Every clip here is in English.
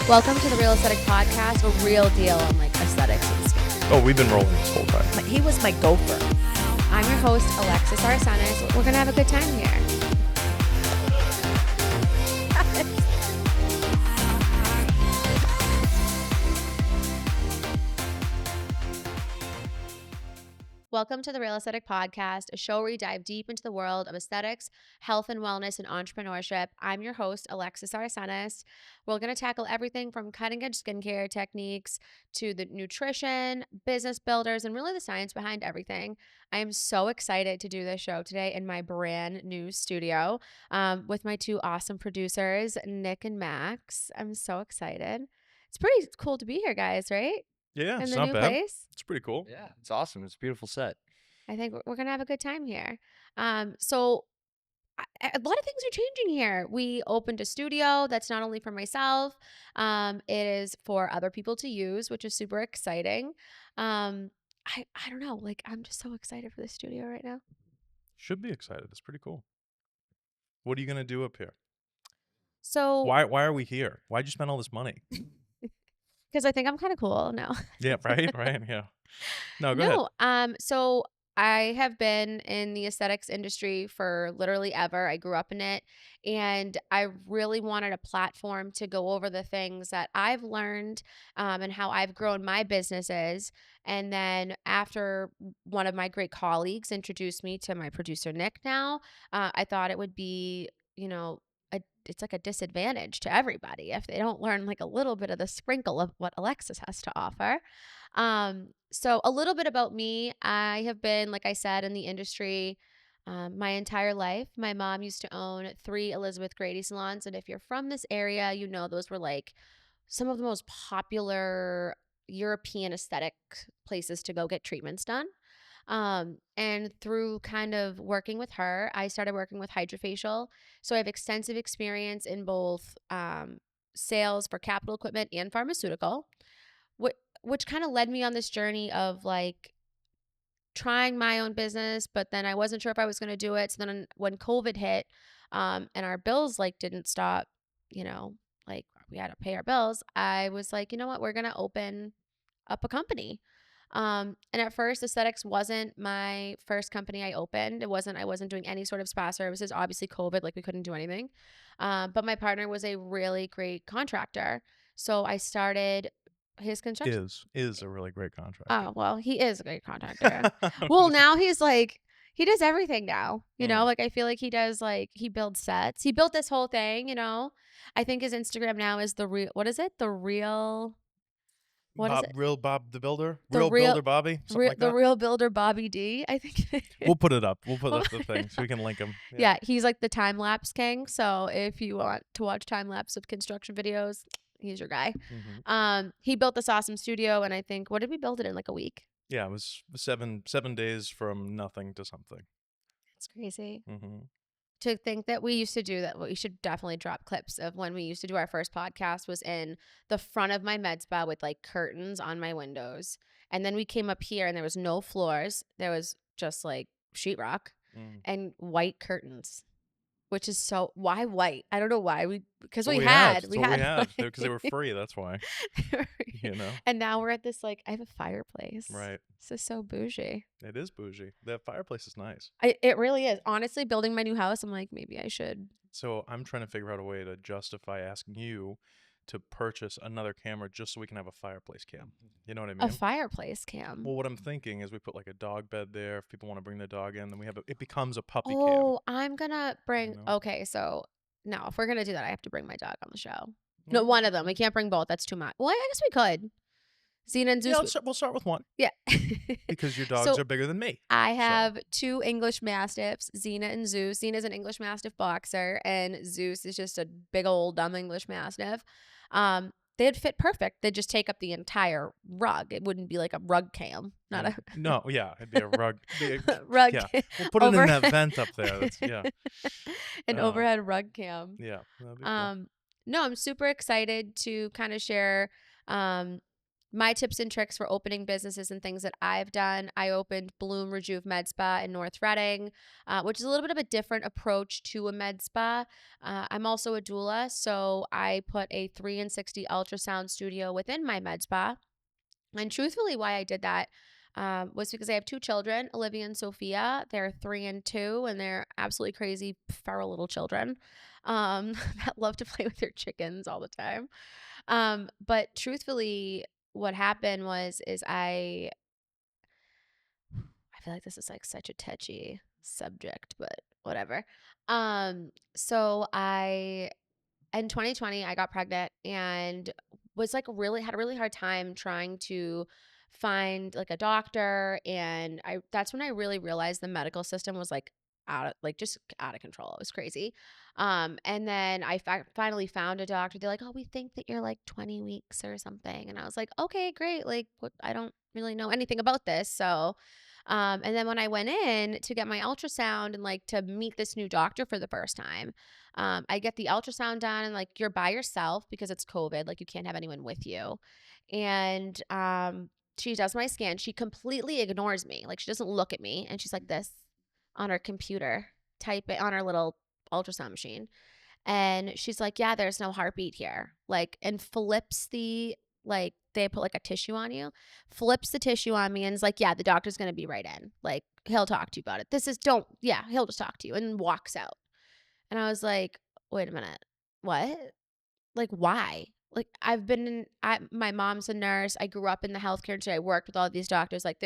Welcome to the Real Aesthetic Podcast, a real deal on like aesthetics and stuff. Oh, we've been rolling this whole time. He was my gopher. I'm your host, Alexis Arsenis. We're going to have a good time here. Welcome to the Real Aesthetic Podcast, a show where we dive deep into the world of aesthetics, health and wellness, and entrepreneurship. I'm your host, Alexis Arsenis. We're going to tackle everything from cutting-edge skincare techniques to the nutrition, business builders, and really the science behind everything. I am so excited to do this show today in my brand new studio with my two awesome producers, Nick and Max. I'm so excited. It's pretty cool to be here, guys, right? Yeah, In it's the not new bad. place. It's pretty cool. Yeah, it's awesome. It's a beautiful set. I think we're going to have a good time here. So a lot of things are changing here. We opened a studio that's not only for myself, it is for other people to use, which is super exciting. I don't know, like I'm just so excited for the studio right now. Should be excited. It's pretty cool. What are you gonna do up here? So Why are we here? Why'd you spend all this money? because I think I'm kind of cool now. Yeah, right, yeah. No, go ahead. So I have been in the aesthetics industry for literally ever. I grew up in it, and I really wanted a platform to go over the things that I've learned and how I've grown my businesses. And then after one of my great colleagues introduced me to my producer, Nick, now, I thought it would be, it's like a disadvantage to everybody if they don't learn like a little bit of the sprinkle of what Alexis has to offer. So a little bit about me. I have been, like I said, in the industry my entire life. My mom used to own 3 Elizabeth Grady salons. And if you're from this area, you know those were like some of the most popular European aesthetic places to go get treatments done. And through kind of working with her, I started working with Hydrofacial. So I have extensive experience in both sales for capital equipment and pharmaceutical, which kind of led me on this journey of like trying my own business, but then I wasn't sure if I was going to do it. So then when COVID hit and our bills like didn't stop, like we had to pay our bills, I was like, you know what, we're going to open up a company. And at first aesthetics wasn't my first company I opened. I wasn't doing any sort of spa services. Obviously COVID, like we couldn't do anything. But my partner was a really great contractor. So I started his construction. Is a really great contractor. Oh, well, he is a great contractor. Well, now he's like, he does everything now, like I feel like he does, like he builds sets. He built this whole thing, I think his Instagram now is what is it? What is it? Real Bob the Builder? The Real real- Builder Bobby? Something like that? The Real Builder Bobby D, I think. We'll put it up. We'll put up the thing so we can link him. Yeah, he's like the time-lapse king. So if you want to watch time-lapse of construction videos, he's your guy. Mm-hmm. He built this awesome studio, and I think, what did we build it in, like a week? Yeah, it was 7 days from nothing to something. It's crazy. Mm-hmm. To think that we used to do that. We should definitely drop clips of when we used to do our first podcast was in the front of my med spa with like curtains on my windows. And then we came up here and there was no floors. There was just like sheetrock and white curtains, which is why white? I don't know why. Because we had because they were free. That's why. And now we're at this, like, I have a fireplace. Right. This is so bougie. It is bougie. That fireplace is nice. It really is. Honestly, building my new house, I'm like, maybe I should. So I'm trying to figure out a way to justify asking you to purchase another camera just so we can have a fireplace cam. You know what I mean? A fireplace cam. Well, what I'm thinking is we put like a dog bed there. If people want to bring their dog in, then it becomes a puppy cam. Oh, I'm going to bring, okay, so no, if we're going to do that, I have to bring my dog on the show. No, one of them. We can't bring both. That's too much. Well, I guess we could. Xena and Zeus. Yeah, we'll start with one. Yeah. Because your dogs are bigger than me. I have 2 English Mastiffs, Xena and Zeus. Xena's an English Mastiff boxer, and Zeus is just a big old dumb English Mastiff. They'd fit perfect. They'd just take up the entire rug. It wouldn't be like a rug cam. No, yeah. It'd be a rug. Rug yeah. cam. We'll put it in that vent up there. An overhead rug cam. Yeah. That'd be cool. No, I'm super excited to kind of share my tips and tricks for opening businesses and things that I've done. I opened Bloom Rejuve Med Spa in North Reading, which is a little bit of a different approach to a med spa. I'm also a doula, so I put a 360 ultrasound studio within my med spa. And truthfully, why I did that was because I have 2 children, Olivia and Sophia. They're 3 and 2, and they're absolutely crazy, feral little children that love to play with their chickens all the time. But truthfully, what happened is I feel like this is like such a touchy subject, but whatever. So I in 2020 I got pregnant and was like really had a really hard time trying to find like a doctor, and I that's when I really realized the medical system was like just out of control. It was crazy. And then I finally found a doctor. They're like, "Oh, we think that you're like 20 weeks or something." And I was like, "Okay, great. Like what, I don't really know anything about this." So and then when I went in to get my ultrasound and like to meet this new doctor for the first time, I get the ultrasound done and like you're by yourself because it's COVID, like you can't have anyone with you. And she does my scan. She completely ignores me. Like she doesn't look at me and she's like this on her computer, type it on her little ultrasound machine. And she's like, "Yeah, there's no heartbeat here." Like, and flips the, like, they put like a tissue on you, flips the tissue on me and is like, "Yeah, the doctor's going to be right in. Like, he'll talk to you about it. Yeah, he'll just talk to you," and walks out. And I was like, "Wait a minute. What? Like, why?" Like, my mom's a nurse. I grew up in the healthcare industry. I worked with all of these doctors. Like,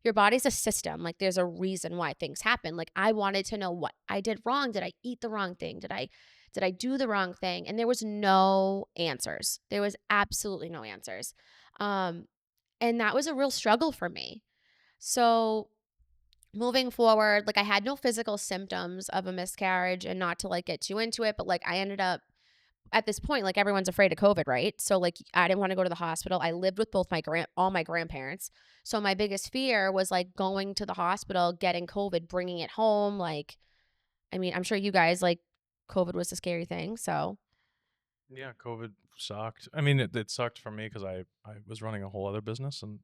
your body's a system. Like, there's a reason why things happen. Like, I wanted to know what I did wrong. Did I eat the wrong thing? Did I do the wrong thing? And there was no answers. There was absolutely no answers. Um, and that was a real struggle for me. So moving forward, like I had no physical symptoms of a miscarriage, and not to like get too into it, but like I ended up at this point, like everyone's afraid of COVID, right? So like I didn't want to go to the hospital. I lived with both all my grandparents. So my biggest fear was like going to the hospital, getting COVID, bringing it home. Like, I mean, I'm sure you guys like COVID was a scary thing. So Yeah, COVID sucked. I mean, it sucked for me because I was running a whole other business and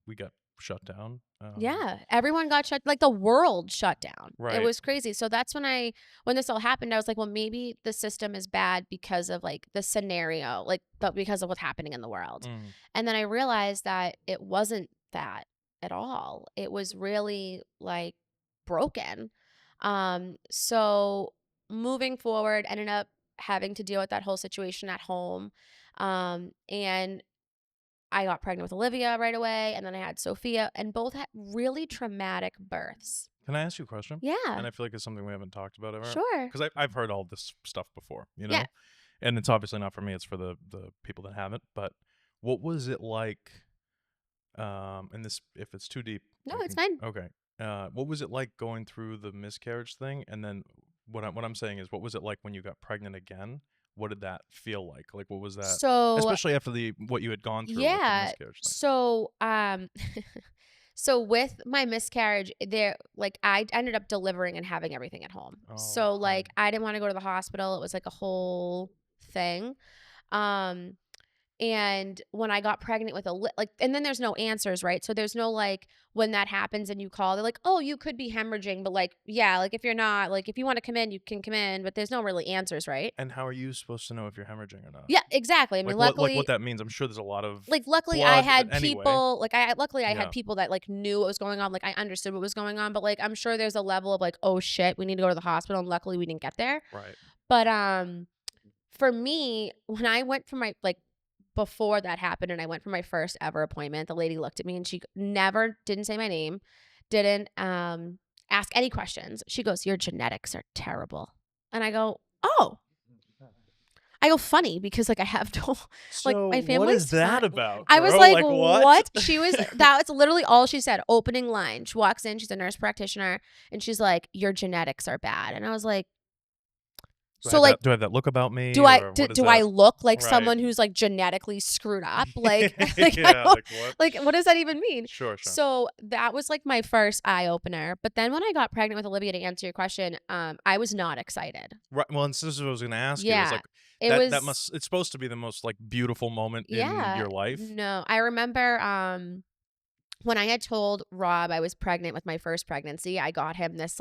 we got shut down. yeah, everyone got shut, like the world shut down. It Right. was crazy. So that's when this all happened, I was like, well, maybe the system is bad because of like the scenario, like, but because of what's happening in the world. Mm. And then I realized that it wasn't that at all. It was really like broken. So moving forward, ended up having to deal with that whole situation at home. And I got pregnant with Olivia right away, and then I had Sophia, and both had really traumatic births. Can I ask you a question? Yeah, And I feel like it's something we haven't talked about ever. sure. Because I've heard all this stuff before, you know? Yeah. And it's obviously not for me, it's for the people that haven't. But what was it like, and this, if it's too deep. No, we it's can- fine. Okay. What was it like going through the miscarriage thing? And then what I'm saying is, what was it like when you got pregnant again? What did that feel like? Like, what was that? So, Especially after what you had gone through with the yeah. miscarriage thing. So, so with my miscarriage, there, like, I ended up delivering and having everything at home. Oh, So, like, I didn't want to go to the hospital. It was like a whole thing. Um, And when I got pregnant with and then there's no answers, right? So there's no like, when that happens and you call, they're like, "Oh, you could be hemorrhaging," but like, yeah, like if you're not, like if you want to come in, you can come in, but there's no really answers, right? And how are you supposed to know if you're hemorrhaging or not? Yeah, exactly. I mean, Like luckily, what that means. I'm sure there's a lot of luckily I blood, had but anyway. people, like luckily I Yeah. had people that like knew what was going on. Like I understood what was going on, but like I'm sure there's a level of like, "Oh shit, we need to go to the hospital," and luckily we didn't get there. Right. But for me, when I went for my before that happened and I went for my first ever appointment, the lady looked at me and she didn't say my name, didn't ask any questions. She goes, "Your genetics are terrible." And I go, "Oh." I go, "Funny, because like I have no, like my family's what is that fine." about? I was bro? like, what? "What?" She was, that's literally all she said. Opening line. She walks in, she's a nurse practitioner, and she's like, "Your genetics are bad." And I was like, So, like, Do I have that look about me, do I or do, what is do I that? look like Right. someone who's like genetically screwed up? Like, like I Yeah, don't like what? like what does that even mean? Sure, sure. So that was like my first eye opener. But then when I got pregnant with Olivia, to answer your question, I was not excited. Right. Well, and so this is what I was going to ask you. Is Yeah, like it that was. must it's supposed to be the most like beautiful moment in Yeah, your life. no, I remember when I had told Rob I was pregnant with my first pregnancy, I got him this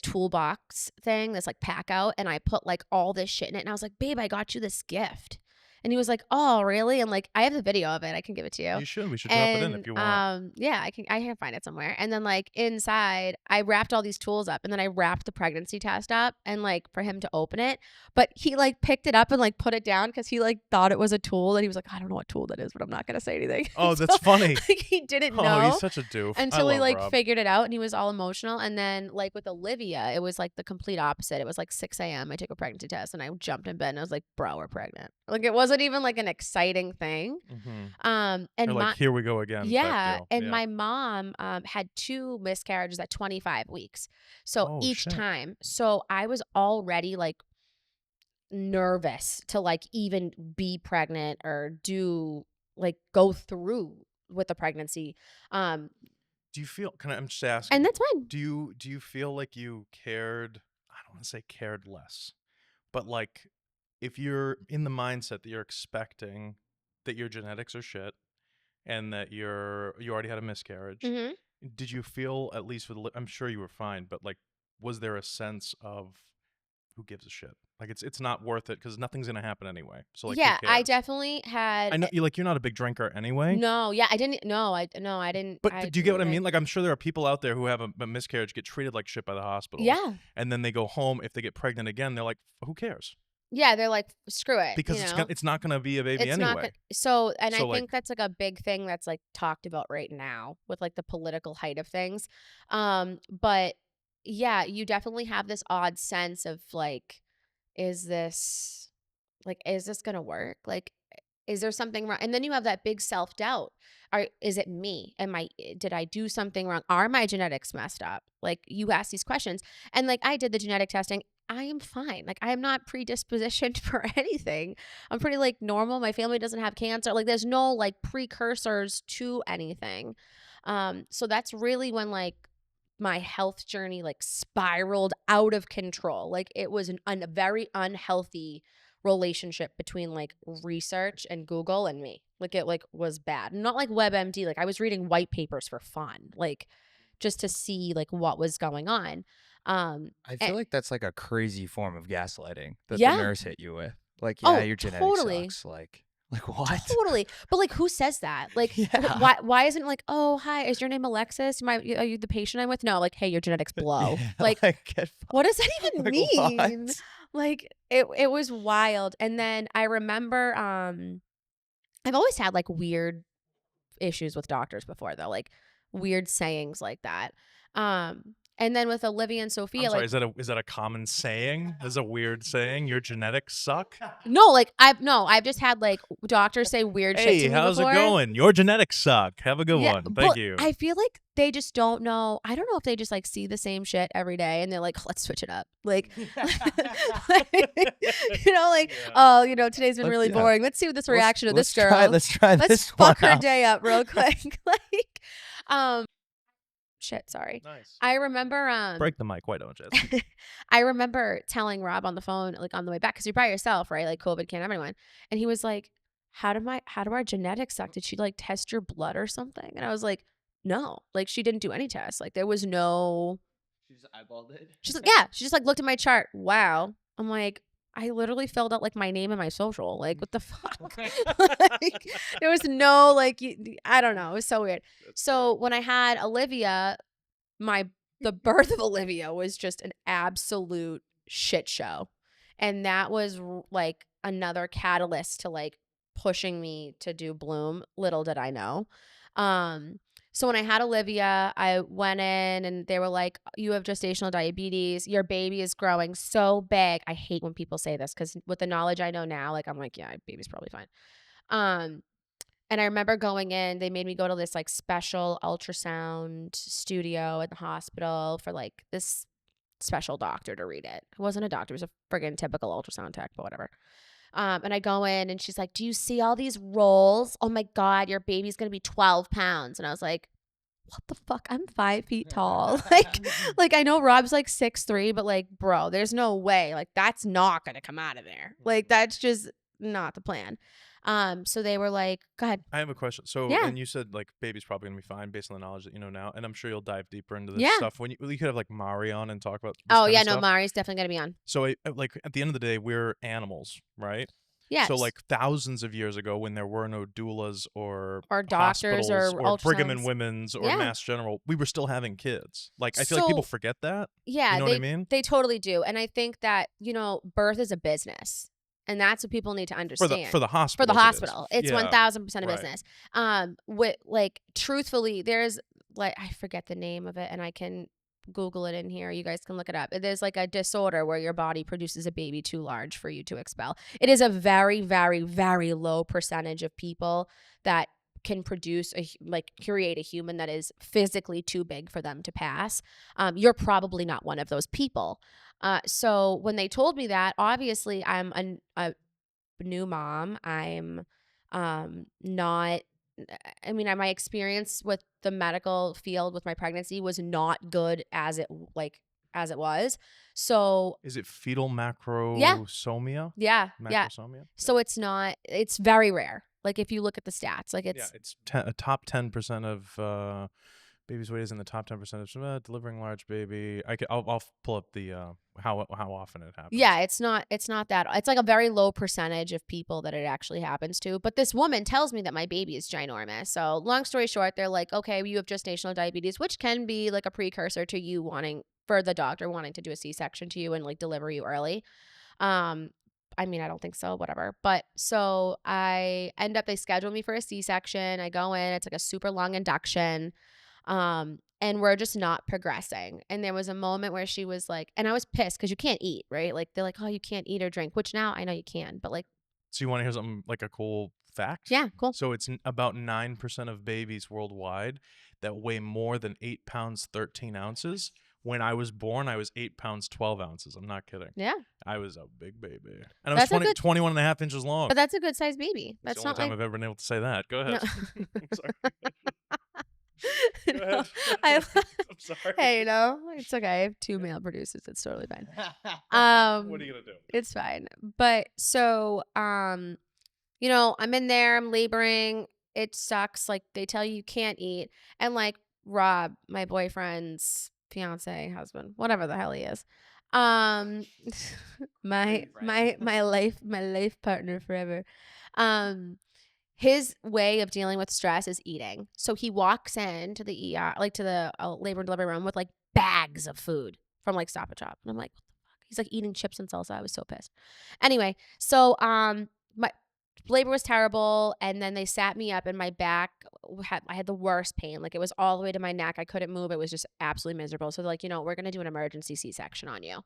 toolbox thing, this like pack out, and I put like all this shit in it. And I was like, babe, I got you this gift. And he was like, oh, really? And like, I have the video of it. I can give it to you. You should. We should drop it in if And you want. yeah, I can find it somewhere. And then like inside, I wrapped all these tools up and then I wrapped the pregnancy test up and like for him to open it. But he like picked it up and like put it down because he like thought it was a tool and he was like, I don't know what tool that is, but I'm not gonna say anything. Oh, So that's funny. like he didn't Oh, he's know such a doof. I until he love like Rob. figured it out and he was all emotional. And then like with Olivia, it was like the complete opposite. It was like 6 a.m. I took a pregnancy test and I jumped in bed and I was like, bro, we're pregnant. Like it wasn't even like an exciting thing. Mm-hmm. And Or like, my here we go again type yeah, deal. and Yeah. my mom had 2 miscarriages at 25 weeks. So Oh each shit. time. So I was already like nervous to like even be pregnant or do like go through with the pregnancy. Um Do you feel? I'm just and asking. that's fine. Do you feel like you cared? I don't want to say cared less, but like if you're in the mindset that you're expecting that your genetics are shit and that you already had a miscarriage, Mhm. did you feel at least with I'm sure you were fine, but like was there a sense of who gives a shit? Like it's not worth it because nothing's gonna happen anyway. So like who Yeah, I cares? definitely had I know you're not a big drinker anyway. no, yeah, I didn't no, I didn't But I do you get didn't what I mean? drink. Like, I'm sure there are people out there who have a miscarriage, get treated like shit by the hospitals, Yeah. and then they go home. If they get pregnant again, they're like, "Who cares?" Yeah, they're like screw it, Because it's not gonna be a baby It's not anyway. gonna so and I So like, think that's, like, a big thing that's, like, talked about right now with, like, the political height of things. But, yeah, you definitely have this odd sense of, like, is this is this gonna work? Like, is there something wrong? And then you have that big self-doubt. Is it me? Did I do something wrong? Are my genetics messed up? Like, you ask these questions. And, like, I did the genetic testing. I am fine. Like, I am not predispositioned for anything. I'm pretty, like, normal. My family doesn't have cancer. Like, there's no, like, precursors to anything. So that's really when, like, my health journey, like, spiraled out of control. Like, it was a very unhealthy relationship between like research and Google and me. Like it like was bad. Not like WebMD. Like I was reading white papers for fun, like just to see like what was going on. I And, feel like that's like a crazy form of gaslighting that the yeah. nurse hit you with. Like, yeah, Oh, your genetic totally. sucks. Like what? Totally. But like who says that? Like Yeah. why isn't it like, "Oh, hi, is your name Alexis? Are you the patient I'm with?" No, like, "Hey, your genetics blow." Yeah, Like like get what does that fucked. even Like mean? what? Like it was wild. And then I remember I've always had like weird issues with doctors before though, like weird sayings like that. And then with Olivia and I'm Sophia, sorry, like is that a common saying? Is a weird saying? Your genetics suck. no, like I've just had like doctors say weird shit to Hey, me how's it before. going? Your genetics suck. Have a good Yeah, one. Thank but you. I feel like they just don't know. I don't know if they just like see the same shit every day and they're like, let's switch it up. Like, like, Yeah. oh, today's been Let's really yeah. boring. Let's see this reaction of this Let's try girl. let's try Let's this one fuck her out. day up real quick. Like, um, shit, sorry. Nice. I remember, Break the mic. Why don't you? I remember telling Rob on the phone, like on the way back, because you're by yourself, right? Like COVID can't have anyone. And he was like, how do our genetics suck? Did she like test your blood or something? And I was like, no, like she didn't do any tests. Like there was no, She just eyeballed it. she's like, yeah, she just like looked at my chart. Wow. I'm like, I literally filled out like my name and my social. Like what the fuck? Like, there was no like, I don't know. It was so weird. So when I had Olivia, the birth of Olivia was just an absolute shit show. And that was like another catalyst to like pushing me to do Bloom. Little did I know. So when I had Olivia, I went in and they were like, you have gestational diabetes. Your baby is growing so big. I hate when people say this because with the knowledge I know now, like I'm like, yeah, baby's probably fine. And I remember going in, they made me go to this like special ultrasound studio at the hospital for like this special doctor to read it. It wasn't a doctor. It was a friggin' typical ultrasound tech, but whatever. And I go in and she's like, do you see all these rolls? Oh my God, your baby's going to be 12 pounds. And I was like, what the fuck? I'm 5 feet tall. Like I know Rob's like 6'3", but like, bro, there's no way. Like that's not going to come out of there. Like that's just not the plan. So they were like, go ahead. I have a question. So, Yeah. and you said like baby's probably gonna be fine based on the knowledge that you know now, and I'm sure you'll dive deeper into this Yeah. stuff when you could have like Mari on and talk about. This Oh kind yeah, of no, stuff. Mari's definitely going to be on. So, like at the end of the day, we're animals, right? Yes. So, like thousands of years ago, when there were no doulas or doctors or Brigham and ultrasounds. Women's or Yeah. Mass General, we were still having kids. Like I feel like people forget that. Yeah, You know what I mean? They totally do. And I think that, birth is a business. And that's what people need to understand. For the hospital. For the hospital. It's Yeah. 1000% a Right. business. With like truthfully, there's like I forget the name of it and I can Google it in here. You guys can look it up. There's like a disorder where your body produces a baby too large for you to expel. It is a very, very, very low percentage of people that can create a human that is physically too big for them to pass. You're probably not one of those people. So when they told me that, obviously I'm a new mom. I'm not, I mean, my experience with the medical field with my pregnancy was not good as it was. So is it fetal macrosomia? Yeah. Macrosomia? So it's very rare. Like if you look at the stats, like it's a top 10% of baby's weight is in the top 10% of delivering large baby. I'll pull up the how often it happens. Yeah, it's not that. It's like a very low percentage of people that it actually happens to. But this woman tells me that my baby is ginormous. So long story short, they're like, okay, you have gestational diabetes, which can be like a precursor to you for the doctor wanting to do a C-section to you and like deliver you early. I mean, I don't think so, whatever. But so they schedule me for a C-section. I go in, it's like a super long induction. And we're just not progressing. And there was a moment where she was like, and I was pissed because you can't eat, right? Like they're like, oh, you can't eat or drink, which now I know you can, but like. So you want to hear something like a cool fact? Yeah, cool. So it's about 9% of babies worldwide that weigh more than 8 pounds, 13 ounces. When I was born, I was 8 pounds, 12 ounces. I'm not kidding. Yeah. I was a big baby. And I was 21 and a half inches long. But that's a good sized baby. That's the only time I've ever been able to say that. Go ahead. No. I'm sorry. Go ahead. I'm sorry. Hey, it's okay. I have 2 male producers. It's totally fine. What are you going to do? It's fine. But so, I'm in there, I'm laboring. It sucks. Like they tell you can't eat. And like Rob, my boyfriend's fiance, husband, whatever the hell he is. My life partner forever. His way of dealing with stress is eating. So he walks into the ER, like to the labor and delivery room with like bags of food from like Stop and Shop. And I'm like, what the fuck? He's like eating chips and salsa. I was so pissed. Anyway, so my labor was terrible. And then they sat me up and my back, I had the worst pain. Like it was all the way to my neck. I couldn't move. It was just absolutely miserable. So they're like, we're going to do an emergency C-section on you.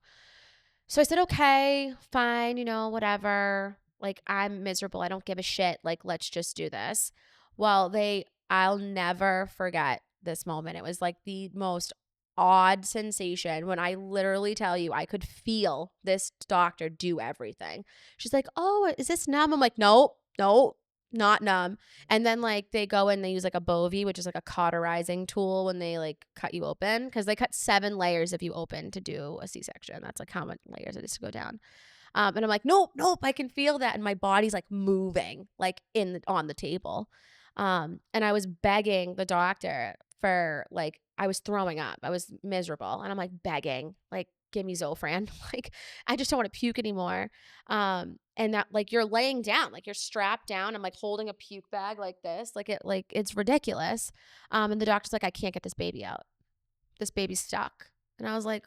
So I said, okay, fine, whatever. Like, I'm miserable. I don't give a shit. Like, let's just do this. Well, I'll never forget this moment. It was like the most odd sensation when I literally tell you I could feel this doctor do everything. She's like, oh, is this numb? I'm like, nope, not numb. And then like they go and they use like a Bovie, which is like a cauterizing tool when they like cut you open, because they cut 7 layers if you open to do a C-section. That's like how much layers it is to go down. And I'm like, nope, I can feel that. And my body's like moving like on the table. And I was begging the doctor for like, I was throwing up. I was miserable. And I'm like begging, like, give me Zofran. Like, I just don't want to puke anymore. And that like, you're laying down, like you're strapped down. I'm like holding a puke bag like this, it's ridiculous. And the doctor's like, I can't get this baby out. This baby's stuck. And I was like,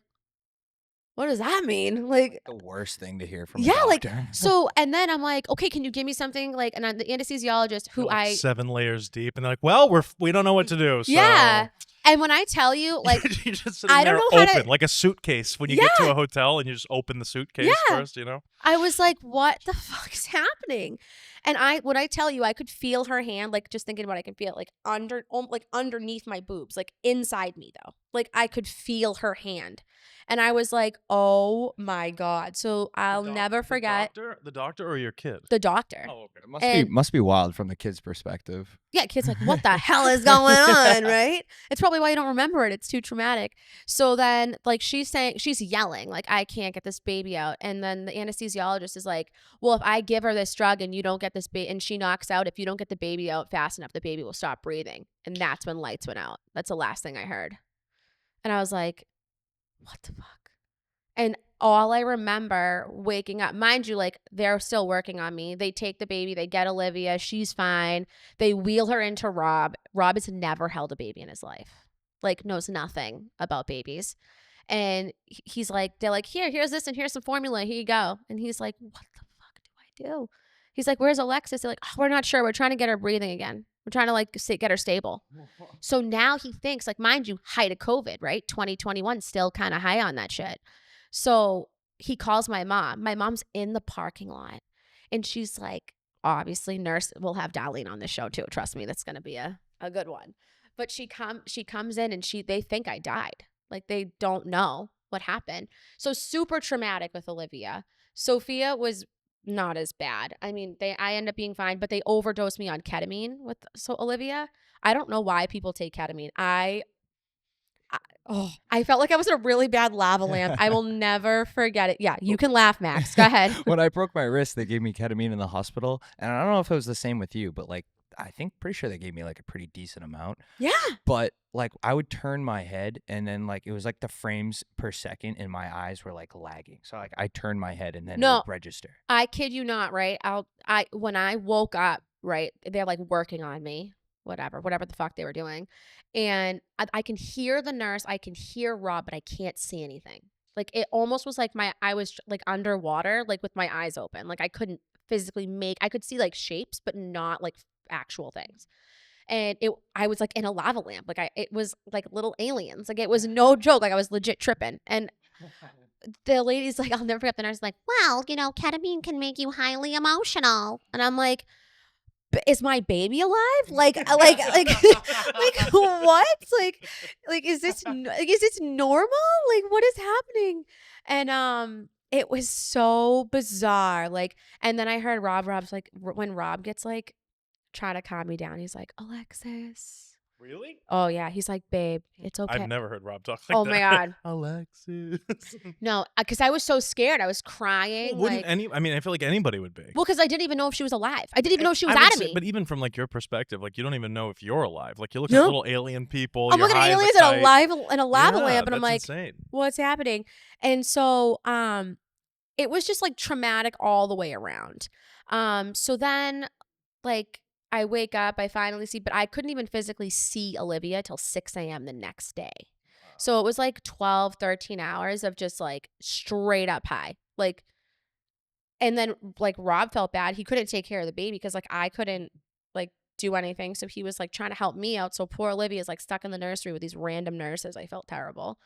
what does that mean? Like the worst thing to hear from a doctor. Like so, and then I'm like, okay, can you give me something like? And I'm the anesthesiologist who like 7 layers deep, and they're like, well, we don't know what to do. So. Yeah, and when I tell you, like, you're just sitting I don't there know how open, like a suitcase when you get to a hotel and you just open the suitcase first, I was like, what the fuck is happening? And when I tell you, I could feel her hand, like just thinking about it, I can feel it like like underneath my boobs, like inside me though. Like I could feel her hand. And I was like, oh my God. So I'll never forget The doctor or your kid? the doctor. Oh, okay. It must be wild from the kid's perspective. Yeah, kid's like, what the hell is going on, right? It's probably why you don't remember it. It's too traumatic. So then, like, she's yelling, like, I can't get this baby out. And then the anesthesiologist is like, well, if I give her this drug and you don't get this baby, and she knocks out, if you don't get the baby out fast enough, the baby will stop breathing. And that's when lights went out. That's the last thing I heard. And I was like, what the fuck? And all I remember waking up, mind you, like they're still working on me. They take the baby, they get Olivia, she's fine. They wheel her into Rob. Rob has never held a baby in his life, like knows nothing about babies. And he's like, they're like, here's this and here's some formula. Here you go. And he's like, what the fuck do I do? He's like, where's Alexis? They're like, oh, we're not sure. We're trying to get her breathing again. We're trying to like get her stable. So now he thinks, like, mind you, height of COVID, right? 2021, still kind of high on that shit. So he calls my mom. My mom's in the parking lot. And she's like, obviously, nurse, we'll have Darlene on the show too. Trust me, that's going to be a good one. But she comes in and they think I died. Like they don't know what happened. So super traumatic with Olivia. Sophia was not as bad. I mean, I end up being fine, but they overdosed me on ketamine with Olivia. I don't know why people take ketamine. I felt like I was in a really bad lava lamp. I will never forget it. Yeah, you can laugh, Max. Go ahead. When I broke my wrist, they gave me ketamine in the hospital. And I don't know if it was the same with you, but like, pretty sure they gave me like a pretty decent amount. Yeah. But like, I would turn my head and then like, it was like the frames per second in my eyes were like lagging. So like, I turned my head and then it would register. I kid you not, right? When I woke up, right, they're like working on me. Whatever the fuck they were doing. And I can hear the nurse, I can hear Rob, but I can't see anything. Like it almost was like I was like underwater, like with my eyes open. Like I couldn't physically I could see like shapes, but not like actual things. And I was like in a lava lamp. Like it was like little aliens. Like it was no joke. Like I was legit tripping. And the lady's like, I'll never forget, the nurse is like, well, ketamine can make you highly emotional. And I'm like, is my baby alive? Like what? Like is this normal? Like what is happening? And it was so bizarre. Like, and then I heard Rob's like, when Rob gets like trying to calm me down, he's like, Alexis. Really? Oh yeah, he's like, babe, it's okay. I've never heard Rob talk like that. Oh my God. Alexis. No, because I was so scared. I was crying. Well, I feel like anybody would be. Well, because I didn't even know if she was alive. I didn't even know if she was out of me. But even from like your perspective, like you don't even know if you're alive. Like you look at little alien people. I'm looking at aliens in a lava lamp, and I'm like, insane. What's happening? And so it was just like traumatic all the way around. So then like I wake up, I finally see, but I couldn't even physically see Olivia till 6 a.m. the next day. So it was like 12, 13 hours of just like straight up high. Like, and then like Rob felt bad. He couldn't take care of the baby because like I couldn't like do anything. So he was like trying to help me out. So poor Olivia is like stuck in the nursery with these random nurses. I felt terrible.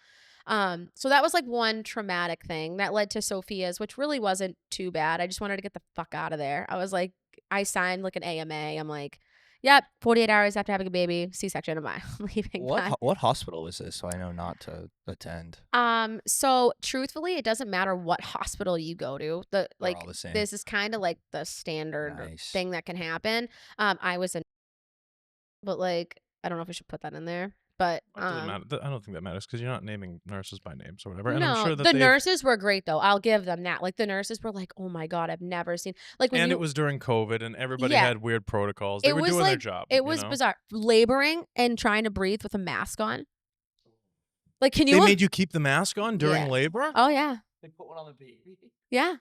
So that was like one traumatic thing that led to Sophia's, which really wasn't too bad. I just wanted to get the fuck out of there. I was like, I signed like an AMA. I'm like, yep, 48 hours after having a baby, C-section, I'm leaving. What hospital was this, so I know not to attend? So truthfully, it doesn't matter what hospital you go to. They're all the same. This is kind of like the standard thing that can happen. I was in, but like, I don't know if I should put that in there. But it doesn't matter. I don't think that matters because you're not naming nurses by names or whatever. And no, I'm sure that the nurses were great though. I'll give them that. Like the nurses were like, "Oh my God, I've never seen." Like when it was during COVID and everybody had weird protocols. They were doing their job. It was bizarre, laboring and trying to breathe with a mask on. Like, can you? They made you keep the mask on during labor? Oh yeah. They put one on the baby. Yeah.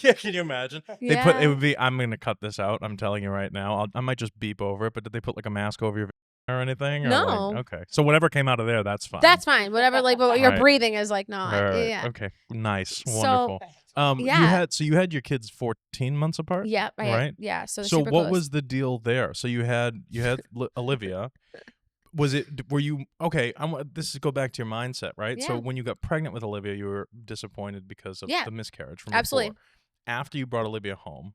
Yeah, can you imagine? Yeah. They put it would be. I'm gonna cut this out. I'm telling you right now. I might just beep over it. But did they put like a mask over your or anything? Or no. Like, okay. So whatever came out of there, that's fine. That's fine. Whatever. Like, but your breathing is like not. Right. Yeah. Okay. Nice. Wonderful. Yeah. You had your kids 14 months apart. Yeah. Right. Yeah. So what close. was the deal there? So you had Olivia. Were you okay? This is go back to your mindset, right? Yeah. So when you got pregnant with Olivia, you were disappointed because of the miscarriage from absolutely before. After you brought Olivia home,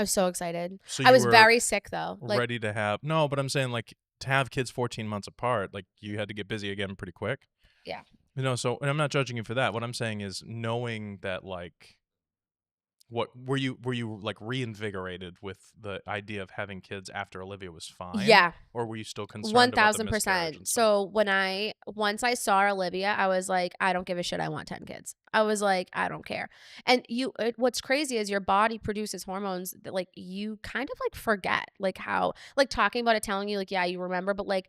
I was so excited. So I you was were very sick though. Like, ready to have no, but I'm saying like to have kids 14 months apart, like you had to get busy again pretty quick. yeah. So and I'm not judging you for that. What I'm saying is knowing that like what were you like reinvigorated with the idea of having kids after Olivia was fine, Yeah. or were you still concerned about the miscarriage 1000%. and stuff? So once I saw Olivia, I was like, I don't give a shit. I want 10 kids. I was like, I don't care. And what's crazy is your body produces hormones that like you kind of like forget, like how, like talking about it, telling you like, yeah, you remember, but like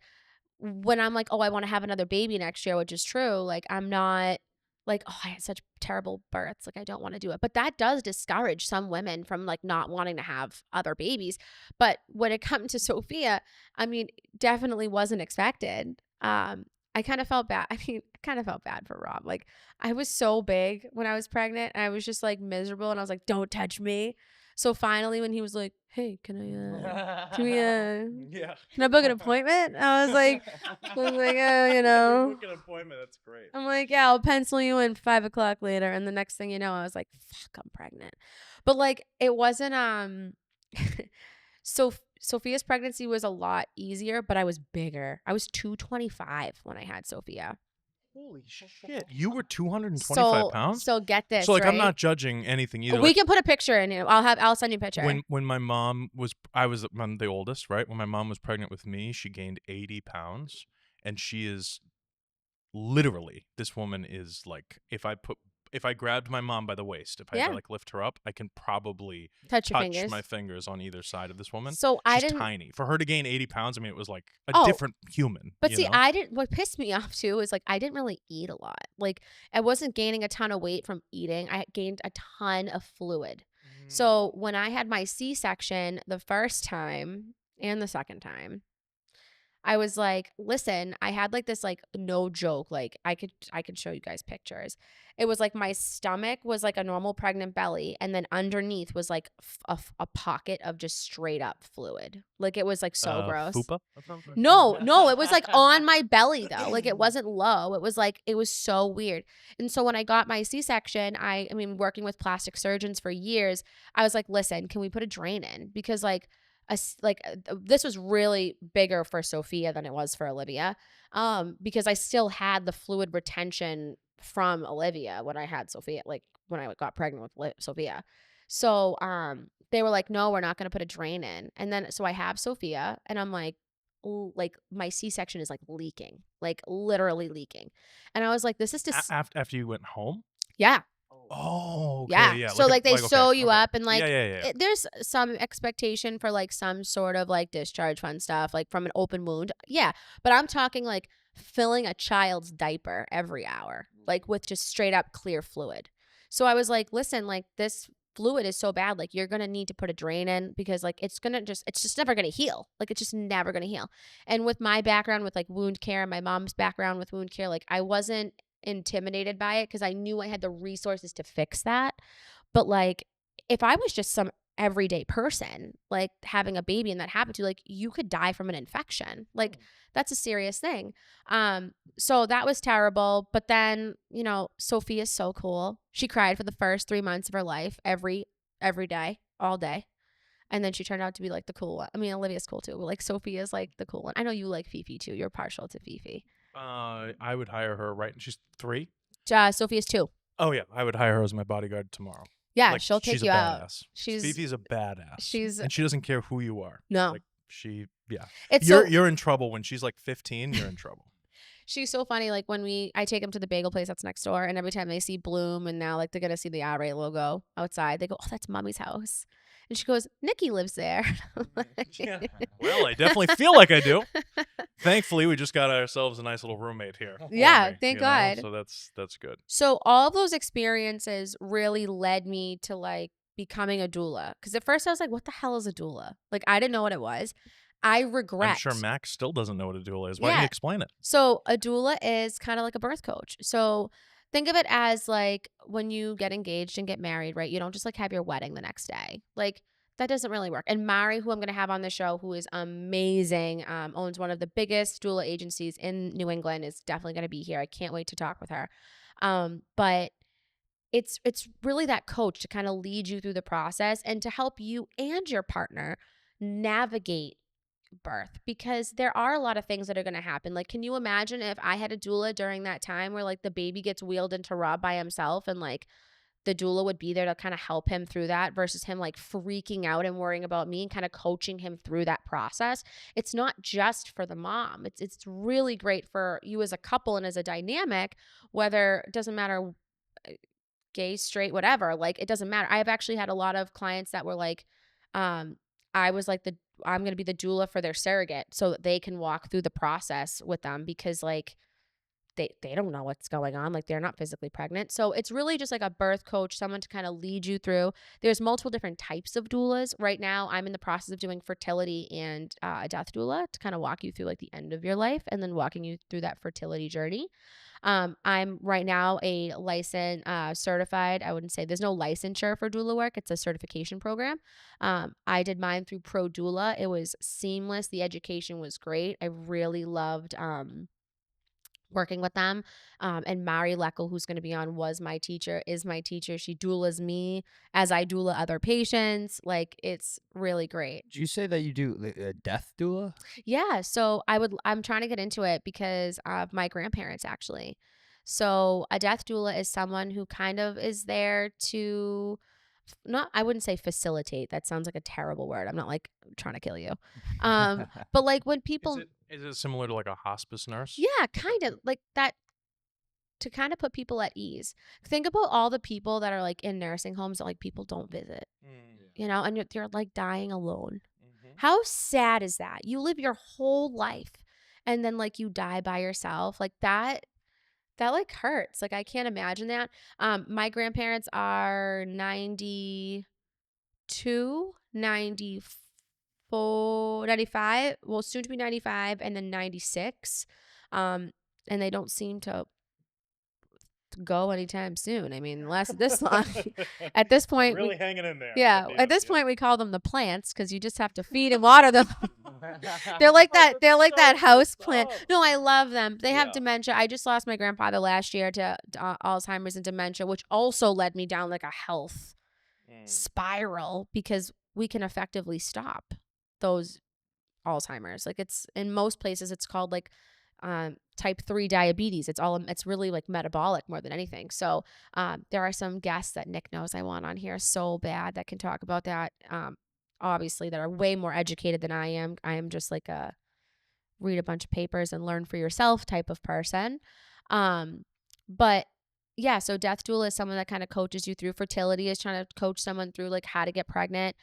when I'm like, oh, I want to have another baby next year, which is true, like I'm not like, oh, I had such terrible births. Like I don't want to do it. But that does discourage some women from like not wanting to have other babies. But when it comes to Sophia, I mean, definitely wasn't expected. I kind of felt bad. I mean, I kind of felt bad for Rob. Like I was so big when I was pregnant and I was just like miserable and I was like, don't touch me. So finally when he was like, hey, Yeah. can I book an appointment? I was like, oh, you know. Book an appointment. That's great. I'm like, yeah, I'll pencil you in 5 o'clock later. And the next thing you know, I was like, fuck, I'm pregnant. But like, it wasn't, so Sophia's pregnancy was a lot easier, but I was bigger. I was 225 when I had Sophia. Holy shit. You were 225 So, pounds? so get this, So like I'm right? not judging anything either. We Like, can put a picture in here. I'll send you a picture. when my mom was I'm the oldest, right? When my mom was pregnant with me, she gained 80 pounds, and she is literally, this woman is like, if I grabbed my mom by the waist, if I had Yeah. to like lift her up, I can probably Touch your touch fingers. my fingers on either side of this woman. So I She's didn't. tiny. For her to gain 80 pounds, I mean, it was like a Oh, different human. But you see, know? I didn't. What pissed me off too is like I didn't really eat a lot. Like I wasn't gaining a ton of weight from eating. I gained a ton of fluid. So when I had my C-section the first time and the second time, I was like, listen, I had like this like no joke, like I could show you guys pictures. It was like my stomach was like a normal pregnant belly and then underneath was like a pocket of just straight up fluid. Like it was like so gross. Fupa? No, it was like on my belly though. Like it wasn't low. It was like it was so weird. And so when I got my C-section, I mean working with plastic surgeons for years, I was like, listen, can we put a drain in? Because this was really bigger for Sophia than it was for Olivia, because I still had the fluid retention from Olivia when I had Sophia, like when I got pregnant with Sophia. So they were like, no, we're not going to put a drain in. And then so I have Sophia and I'm like my C-section is like leaking, like literally leaking. And I was like, this is just After you went home? yeah. Oh, okay, Yeah. yeah. So like they sew you okay. up and like Yeah. there's some expectation for like some sort of like discharge fund stuff like from an open wound. Yeah. But I'm talking like filling a child's diaper every hour, like with just straight up clear fluid. So I was like, listen, like this fluid is so bad, like you're going to need to put a drain in because like it's just never going to heal. Like it's just never going to heal. And with my background with like wound care, my mom's background with wound care, like I wasn't intimidated by it because I knew I had the resources to fix that. But like if I was just some everyday person like having a baby and that happened to you, like you could die from an infection. Like that's a serious thing. So that was terrible. But then, Sophia's so cool. She cried for the first 3 months of her life every day, all day. And then she turned out to be like the cool one. I mean, Olivia's cool too, but like Sophia's like the cool one. I know you like Fifi too. You're partial to Fifi. I would hire her, right? She's 3? Sophia's 2. Oh, yeah. I would hire her as my bodyguard tomorrow. Yeah, Like, she'll take she's you a out. badass. Fifi's a badass. And she doesn't care who you are. No. Like, yeah. You're in trouble. When she's like 15, you're in trouble. She's so funny. Like when I take them to the bagel place that's next door, and every time they see Bloom and now like they're going to see the IRA logo outside, they go, oh, that's Mommy's house. And she goes, Nikki lives there. Yeah. Well, I definitely feel like I do. Thankfully, we just got ourselves a nice little roommate here. Yeah, thank God. So that's good. So all of those experiences really led me to like becoming a doula. Because at first I was like, what the hell is a doula? Like I didn't know what it was. I regret. I'm sure Max still doesn't know what a doula is. Why don't you explain it? So a doula is kind of like a birth coach. So think of it as like when you get engaged and get married, right? You don't just like have your wedding the next day. Like that doesn't really work. And Mari, who I'm going to have on the show, who is amazing, owns one of the biggest doula agencies in New England, is definitely going to be here. I can't wait to talk with her. But it's really that coach to kind of lead you through the process and to help you and your partner navigate birth, because there are a lot of things that are going to happen. Like, can you imagine if I had a doula during that time where like the baby gets wheeled into Rob by himself, and like the doula would be there to kind of help him through that versus him like freaking out and worrying about me and kind of coaching him through that process. It's not just for the mom. It's really great for you as a couple and as a dynamic, whether it doesn't matter gay, straight, whatever, like it doesn't matter. I've actually had a lot of clients that were like, um, I was like I'm going to be the doula for their surrogate so that they can walk through the process with them, because like they don't know what's going on. Like they're not physically pregnant. So it's really just like a birth coach, someone to kind of lead you through. There's multiple different types of doulas. Right now, I'm in the process of doing fertility and a death doula to kind of walk you through like the end of your life and then walking you through that fertility journey. I'm right now a licensed, certified. I wouldn't say there's no licensure for doula work. It's a certification program. I did mine through Pro Doula. It was seamless. The education was great. I really loved, working with them. And Mari Leckel, who's going to be on, was my teacher, is my teacher. She doulas me as I doula other patients. Like, it's really great. Did you say that you do a death doula? Yeah. So I'm trying to get into it because of my grandparents, actually. So a death doula is someone who kind of is there to not, I wouldn't say facilitate. That sounds like a terrible word. I'm not like trying to kill you. But like when people, Is it similar to like a hospice nurse? yeah, kind of like that, to kind of put people at ease. Think about all the people that are like in nursing homes that like people don't visit, and you're like dying alone. Mm-hmm. How sad is that? You live your whole life and then like you die by yourself. Like that like hurts. Like I can't imagine that. My grandparents are 92, 94, 95, well, soon to be 95, and then 96. And they don't seem to go anytime soon. I mean, lasted this long. At this point, really hanging in there. yeah. At this point, we call them the plants because you just have to feed and water them. They're like that. They're like that house plant. No, I love them. They have dementia. I just lost my grandfather last year to Alzheimer's and dementia, which also led me down like a health spiral, because we can effectively stop those Alzheimer's. Like it's in most places, it's called like type 3 diabetes. It's really like metabolic more than anything. So there are some guests that Nick knows I want on here so bad that can talk about that. Obviously that are way more educated than I am. I am just like a read a bunch of papers and learn for yourself type of person. But yeah, so death doula is someone that kind of coaches you through. Fertility is trying to coach someone through like how to get pregnant.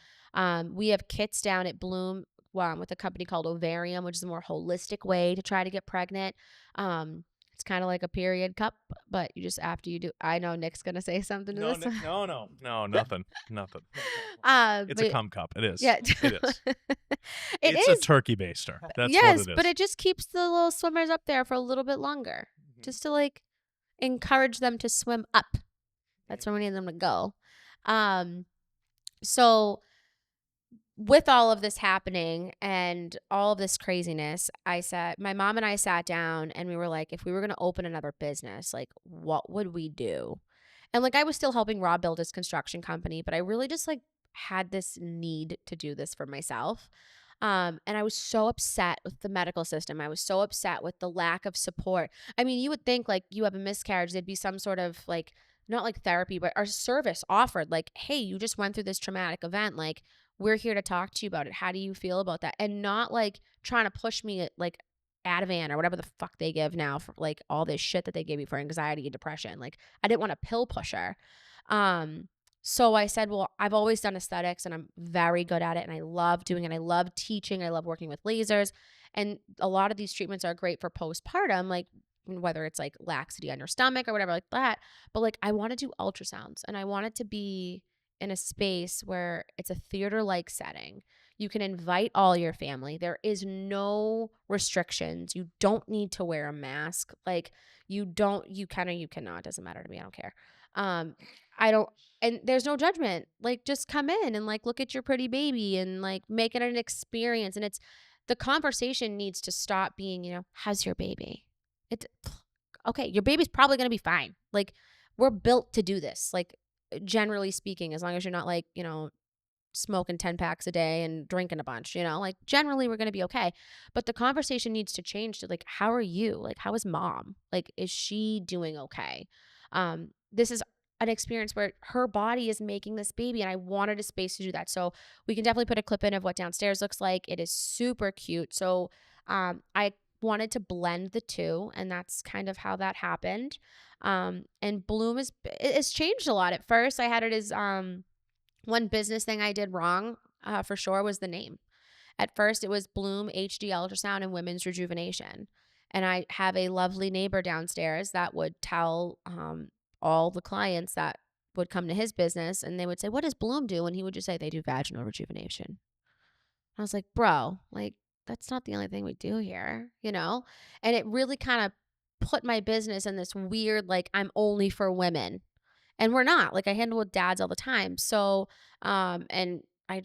We have kits down at Bloom with a company called Ovarium, which is a more holistic way to try to get pregnant. It's kind of like a period cup, but you just, after you do, I know Nick's going to say something to this. No, nothing. It's a cum cup. It is. Yeah. It is. It's a turkey baster. That's yes, what it is. but it just keeps the little swimmers up there for a little bit longer, just to like encourage them to swim up. That's where we need them to go. So with all of this happening and all of this craziness, my mom and I sat down and we were like, if we were going to open another business, like what would we do? And like I was still helping Rob build his construction company, but I really just like had this need to do this for myself. And I was so upset with the medical system. I was so upset with the lack of support. I mean, you would think like you have a miscarriage, there'd be some sort of like, not like therapy, but our service offered like, hey, you just went through this traumatic event. Like, we're here to talk to you about it. How do you feel about that? And not like trying to push me like Ativan or whatever the fuck they give now for like all this shit that they give you for anxiety and depression. Like I didn't want a pill pusher. So I said, well, I've always done aesthetics and I'm very good at it. And I love doing it. I love teaching. I love working with lasers. And a lot of these treatments are great for postpartum, like whether it's like laxity on your stomach or whatever like that. But like I want to do ultrasounds and I want it to be in a space where it's a theater-like setting. You can invite all your family. There is no restrictions. You don't need to wear a mask. Like you can or you cannot. Doesn't matter to me. I don't care. And there's no judgment. Like just come in and like look at your pretty baby and like make it an experience. And the conversation needs to stop being, how's your baby? Okay, your baby's probably going to be fine. Like we're built to do this. Like, generally speaking, as long as you're not like, smoking 10 packs a day and drinking a bunch, like generally we're going to be okay. But the conversation needs to change to like, how are you? Like, how is mom? Like, is she doing okay? This is an experience where her body is making this baby and I wanted a space to do that. So we can definitely put a clip in of what downstairs looks like. It is super cute. So I wanted to blend the two, and that's kind of how that happened. And Bloom it's changed a lot. At first I had it as one business thing I did wrong, for sure, was the name. At first, it was Bloom HD Ultrasound and Women's Rejuvenation. And I have a lovely neighbor downstairs that would tell all the clients that would come to his business, and they would say, "What does Bloom do?" And he would just say, "They do vaginal rejuvenation." I was like, "Bro, like, that's not the only thing we do here, you know?" And it really kind of put my business in this weird, like, I'm only for women, and we're not. Like, I handle with dads all the time. So, and I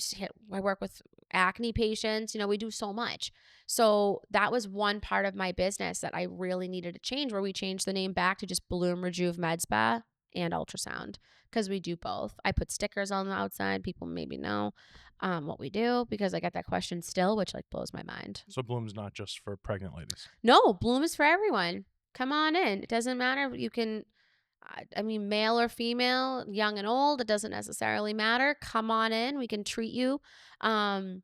work with acne patients, we do so much. So that was one part of my business that I really needed to change, where we changed the name back to just Bloom Rejuve Med Spa and ultrasound, because we do both. I put stickers on the outside. People maybe know what we do, because I get that question still, which like blows my mind. So Bloom's not just for pregnant ladies. No, Bloom is for everyone. Come on in. It doesn't matter. You can, I mean, male or female, young and old, it doesn't necessarily matter. Come on in. We can treat you. Um,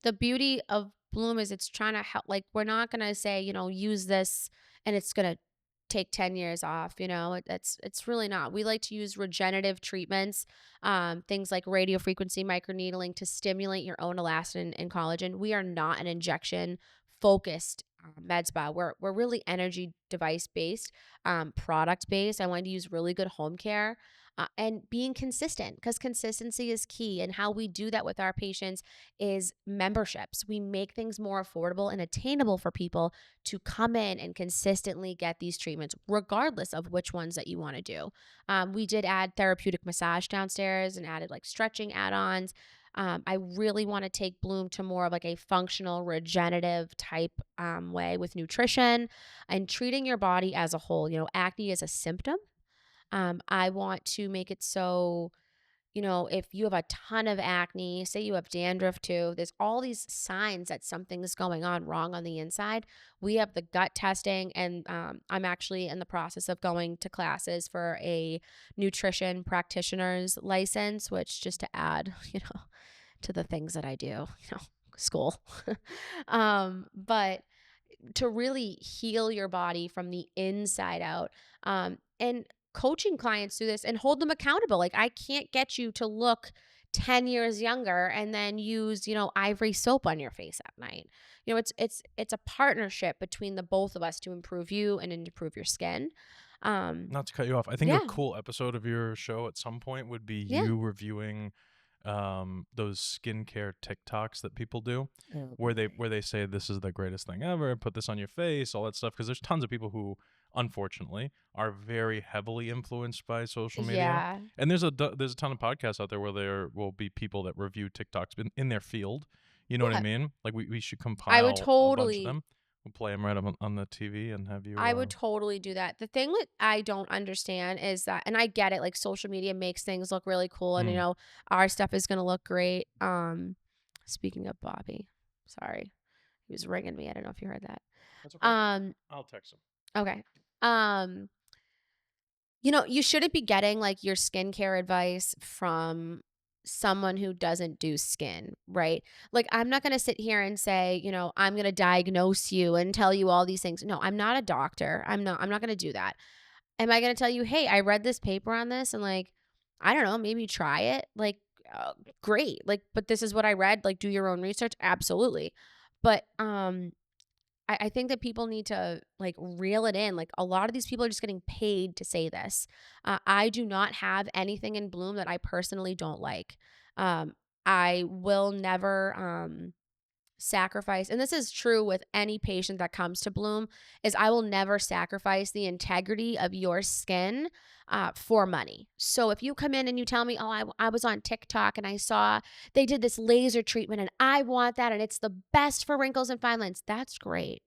the beauty of Bloom is it's trying to help. Like, we're not going to say, use this and it's going to take 10 years off. It's really not. We like to use regenerative treatments, things like radio frequency microneedling to stimulate your own elastin and collagen. We are not an injection focused med spa. We're really energy device based, product based. I wanted to use really good home care. And being consistent, because consistency is key. And how we do that with our patients is memberships. We make things more affordable and attainable for people to come in and consistently get these treatments, regardless of which ones that you want to do. We did add therapeutic massage downstairs and added like stretching add-ons. I really want to take Bloom to more of like a functional, regenerative type way with nutrition and treating your body as a whole. Acne is a symptom. I want to make it so, if you have a ton of acne, say you have dandruff too, there's all these signs that something is going on wrong on the inside. We have the gut testing, and I'm actually in the process of going to classes for a nutrition practitioner's license, which just to add, to the things that I do, school. But to really heal your body from the inside out. And coaching clients through this and hold them accountable. Like, I can't get you to look 10 years younger and then use, ivory soap on your face at night. It's a partnership between the both of us to improve you and improve your skin. Not to cut you off, I think Yeah. a cool episode of your show at some point would be Yeah. you reviewing those skincare TikToks that people do, Oh, where they say this is the greatest thing ever, put this on your face, all that stuff, because there's tons of people who unfortunately are very heavily influenced by social media. Yeah. And there's a ton of podcasts out there where there will be people that review TikToks in their field. You know what I mean? Like, we should compile I would a bunch of totally them. We'll play them right up on the TV and have you I would totally do that. The thing that I don't understand is that, and I get it, like social media makes things look really cool, and our stuff is gonna look great. Speaking of Bobby, sorry, he was ringing me. I don't know if you heard that. That's okay. I'll text him. Okay. You shouldn't be getting like your skincare advice from someone who doesn't do skin, right? Like, I'm not going to sit here and say, I'm going to diagnose you and tell you all these things. No, I'm not a doctor. I'm not going to do that. Am I going to tell you, "Hey, I read this paper on this and like, I don't know, maybe try it." Like, great. Like, but this is what I read. Like, do your own research. Absolutely. But, I think that people need to like reel it in. Like, a lot of these people are just getting paid to say this. I do not have anything in Bloom that I personally don't like. I will never sacrifice, and this is true with any patient that comes to Bloom, is I will never sacrifice the integrity of your skin for money. So if you come in and you tell me, "Oh, I was on TikTok and I saw they did this laser treatment and I want that and it's the best for wrinkles and fine lines," that's great.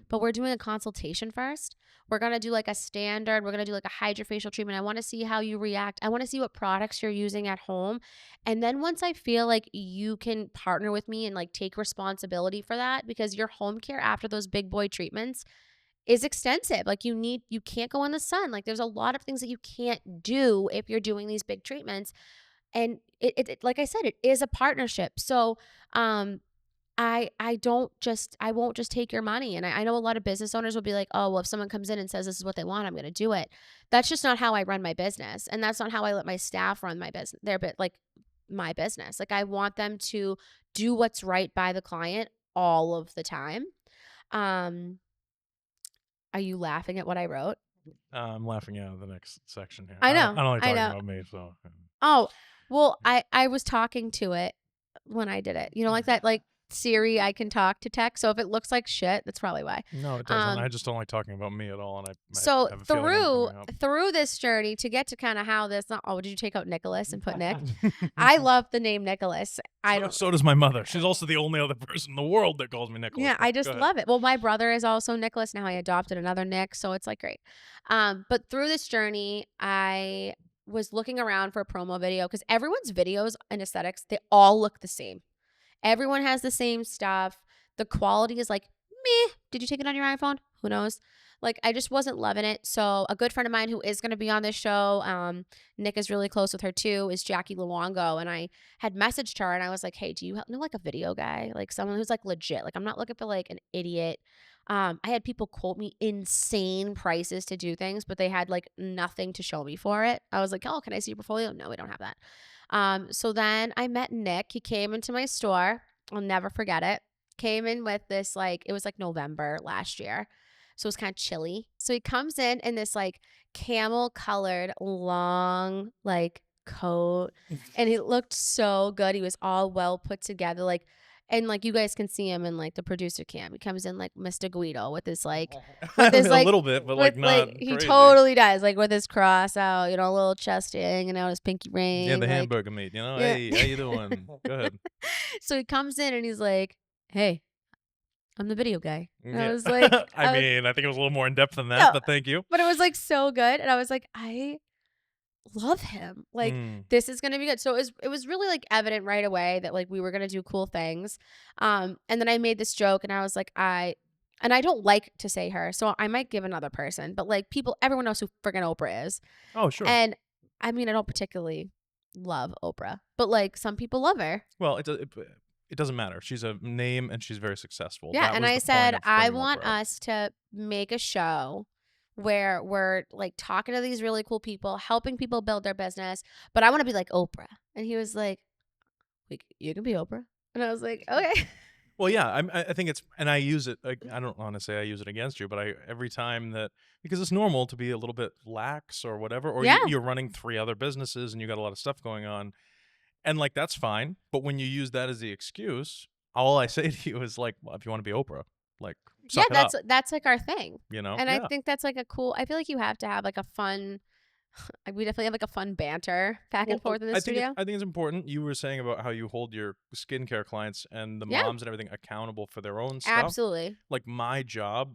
but we're doing a consultation first. We're going to do like a standard, we're going to do like a hydrofacial treatment. I want to see how you react. I want to see what products you're using at home. And then once I feel like you can partner with me and like take responsibility for that, because your home care after those big boy treatments is extensive. Like you can't go in the sun. Like there's a lot of things that you can't do if you're doing these big treatments. And like I said, it is a partnership. So, I won't just take your money. And I know a lot of business owners will be like, oh, well, if someone comes in and says this is what they want, I'm going to do it. That's just not how I run my business. And that's not how I let my staff run my business. My business. Like I want them to do what's right by the client all of the time. Are you laughing at what I wrote? I'm laughing at the next section here. I know. I don't like I talking know. about me, so. Oh, well, I was talking to it when I did it. You know, like that, like Siri, I can talk to text. So if it looks like shit, that's probably why. No, it doesn't. I just don't like talking about me at all, and I So have a feeling I'm coming up. through this journey to get to kind of how this. Oh, did you take out Nicholas and put Nick? I love the name Nicholas. So does my mother. She's also the only other person in the world that calls me Nicholas. Yeah, I just love it. Well, my brother is also Nicholas. Now I adopted another Nick, so it's like great. But through this journey, I was looking around for a promo video because everyone's videos and aesthetics, they all look the same. Everyone has the same stuff. The quality is like, meh. Did you take it on your iPhone? Who knows? Like, I just wasn't loving it. So a good friend of mine who is going to be on this show, Nick is really close with her too, is Jackie Luongo. And I had messaged her and I was like, hey, do you know like a video guy? Like someone who's like legit. Like I'm not looking for like an idiot. I had people quote me insane prices to do things, but they had like nothing to show me for it. I was like, oh, can I see your portfolio? No, we don't have that. So then I met Nick. He came into my store. I'll never forget it. Came in with this like, it was like November last year. So it was kind of chilly. So he comes in this like camel colored long like coat and he looked so good. He was all well put together. Like, and like you guys can see him in like the producer cam. He comes in like Mr. Guido with his like, a little bit, but like not he crazy. totally does. Like with his cross out, you know, a little chest hanging out, his pinky ring. Yeah, the like, hamburger meat, you know? Yeah. Hey, how you doing? Good. So he comes in and he's like, hey, I'm the video guy. And Yeah. I was like, I think it was a little more in depth than that, No. but thank you. but it was like so good. And I was like, I love him. Like this is gonna be good. So it was really like evident right away that like we were gonna do cool things. And then I made this joke and I was like, I don't like to say her, so I might give another person, but like everyone knows who friggin' Oprah is. Oh, sure. And I mean, I don't particularly love Oprah, but like some people love her. Well, it doesn't matter. She's a name and she's very successful. Yeah, That and was I the said, point of I bringing want Oprah up. us to make a show where we're like talking to these really cool people, helping people build their business, but I want to be like Oprah. And he was like, you can be Oprah. And I was like, okay. Well, yeah, I think it's, and I use it. I don't want to say I use it against you, but every time that, because it's normal to be a little bit lax or whatever, or Yeah. you're running 3 other businesses and you got a lot of stuff going on, and like that's fine. But when you use that as the excuse, all I say to you is like, well, if you want to be Oprah, like, suck it up, that's like our thing. you know. And Yeah. I think that's like a cool. I feel like you have to have like a fun. We definitely have like a fun banter back and forth in the studio. I think it's important. You were saying about how you hold your skincare clients and the moms and everything accountable for their own stuff. Absolutely. Like my job.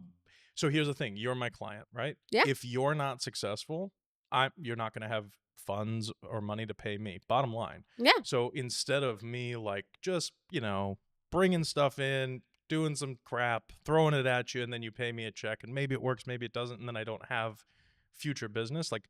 So here's the thing: you're my client, right? Yeah. If you're not successful, you're not going to have funds or money to pay me. Bottom line. Yeah. So instead of me like just bringing stuff in, doing some crap, throwing it at you, and then you pay me a check, and maybe it works, maybe it doesn't, and then I don't have future business, like.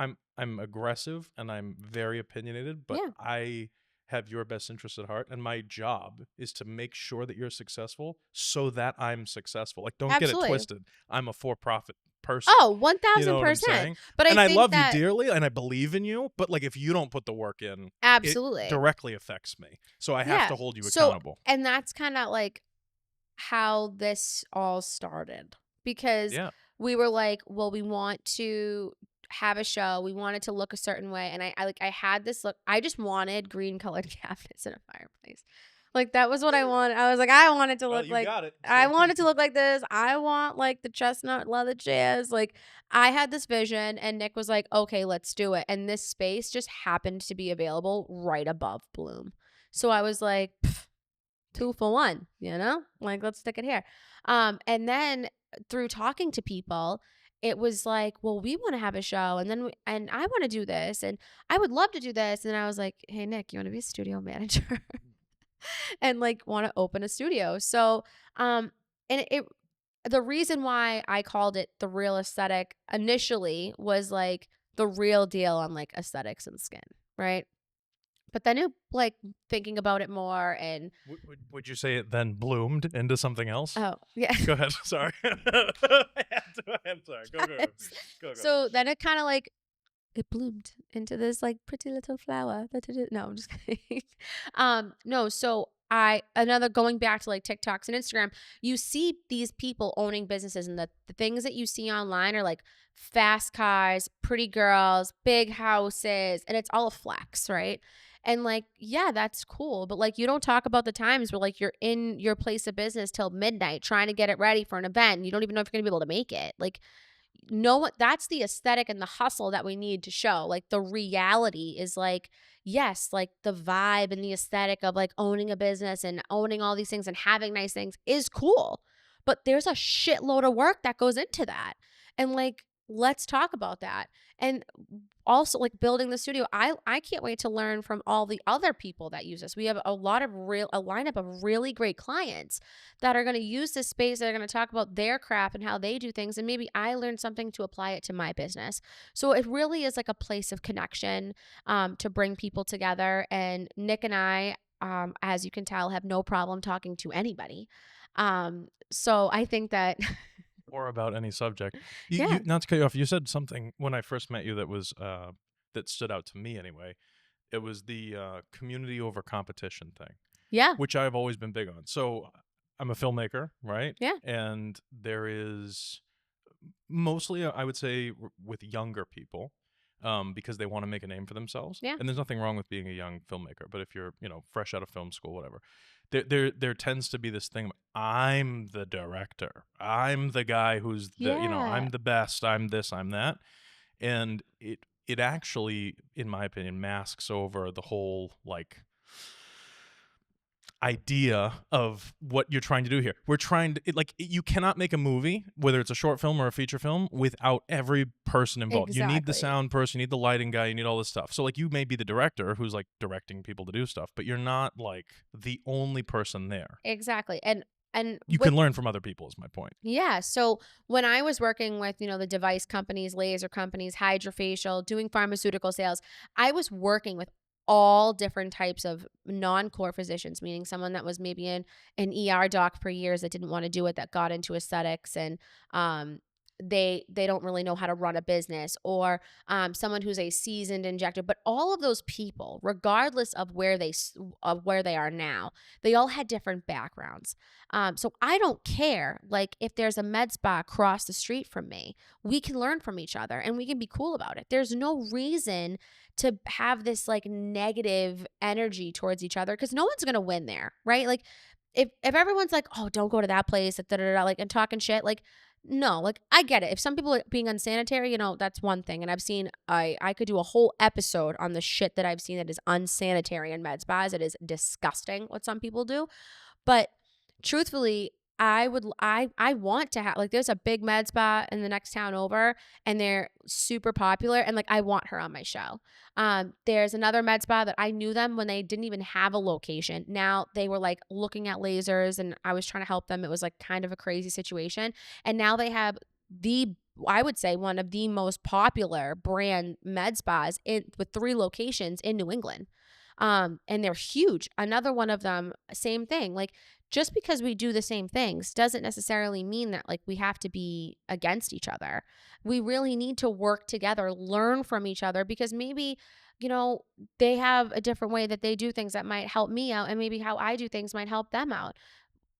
I'm aggressive and I'm very opinionated, but I have your best interest at heart, and my job is to make sure that you're successful so that I'm successful. Like, don't get it twisted. I'm a for-profit person. Oh, 1,000%. You know what I'm saying? But and I I think love that, you dearly, and I believe in you. But like, if you don't put the work in, absolutely, it directly affects me. So I have to hold you accountable. And that's kind of like how this all started, because we were like, well, we want to have a show. We wanted to look a certain way. And I had this look. I just wanted green colored cabinets in a fireplace. Like that was what I wanted. I was like, I want it to look like, I want it to look like this. I want like the chestnut leather chairs. Like I had this vision, and Nick was like, okay, let's do it. And this space just happened to be available right above Bloom. So I was like, 2 for 1, like, let's stick it here. And then through talking to people, it was like, well, we want to have a show, and then and I want to do this, and I would love to do this. And I was like, hey, Nick, you want to be a studio manager? And like want to open a studio. So, and the reason why I called it The Real Aesthetic initially was like the real deal on like aesthetics and skin, right? But then like thinking about it more and Would you say it then bloomed into something else? oh, yeah. Go ahead. Sorry. I'm sorry. Go, go, go. Yes. Go, go. So then it kind of like it bloomed into this like pretty little flower. No, I'm just kidding. No, so another going back to like TikToks and Instagram, you see these people owning businesses, and the things that you see online are like fast cars, pretty girls, big houses, and it's all a flex, right? And like, yeah, that's cool. But like, you don't talk about the times where like you're in your place of business till midnight trying to get it ready for an event. And you don't even know if you're going to be able to make it. Like, no, that's the aesthetic and the hustle that we need to show. Like the reality is like, yes, like the vibe and the aesthetic of like owning a business and owning all these things and having nice things is cool. But there's a shitload of work that goes into that. And like, let's talk about that. And also like building the studio, I can't wait to learn from all the other people that use this. We have a lineup of really great clients that are going to use this space. They're going to talk about their craft and how they do things, and maybe I learned something to apply it to my business. So it really is like a place of connection, to bring people together. And Nick and I, as you can tell, have no problem talking to anybody. So I think that Or about any subject. yeah, Not to cut you off, you said something when I first met you that was that stood out to me anyway. It was the community over competition thing, yeah, which I've always been big on. So I'm a filmmaker, right? yeah, And there is mostly, I would say, with younger people, because they want to make a name for themselves. yeah, And there's nothing wrong with being a young filmmaker, but if you're, fresh out of film school, whatever, there tends to be this thing. I'm the director. I'm the guy who's yeah. I'm the best. I'm this. I'm that. And it actually, in my opinion, masks over the whole like idea of what you're trying to do here. We're trying to you cannot make a movie, whether it's a short film or a feature film, without every person involved. You need the Exactly. sound person, you need the lighting guy, you need all this stuff. So like you may be the director who's like directing people to do stuff, but you're not like the only person there. Exactly. And You with can learn from other people is my point. yeah, so when I was working with, the device companies, laser companies, hydrofacial, doing pharmaceutical sales, I was working with all different types of non-core physicians, meaning someone that was maybe in an ER doc for years that didn't want to do it, that got into aesthetics, and they don't really know how to run a business, or someone who's a seasoned injector. But all of those people, regardless of where they are now, they all had different backgrounds. So I don't care. Like if there's a med spa across the street from me, we can learn from each other and we can be cool about it. There's no reason to have this like negative energy towards each other, because no one's gonna win there, right? Like if everyone's like, oh, don't go to that place, da, da, da, da, like, and talking shit, like, no, like I get it. If some people are being unsanitary, that's one thing. And I've seen I could do a whole episode on the shit that I've seen that is unsanitary in med spas. It is disgusting what some people do. But truthfully, I want to have, like, there's a big med spa in the next town over, and they're super popular, and like I want her on my show. There's another med spa that I knew them when they didn't even have a location. Now they were like looking at lasers, and I was trying to help them. It was like kind of a crazy situation. And now they have I would say one of the most popular brand med spas with 3 locations in New England. And they're huge. Another one of them, same thing. Like, just because we do the same things doesn't necessarily mean that like we have to be against each other. We really need to work together, learn from each other, because maybe, they have a different way that they do things that might help me out, and maybe how I do things might help them out.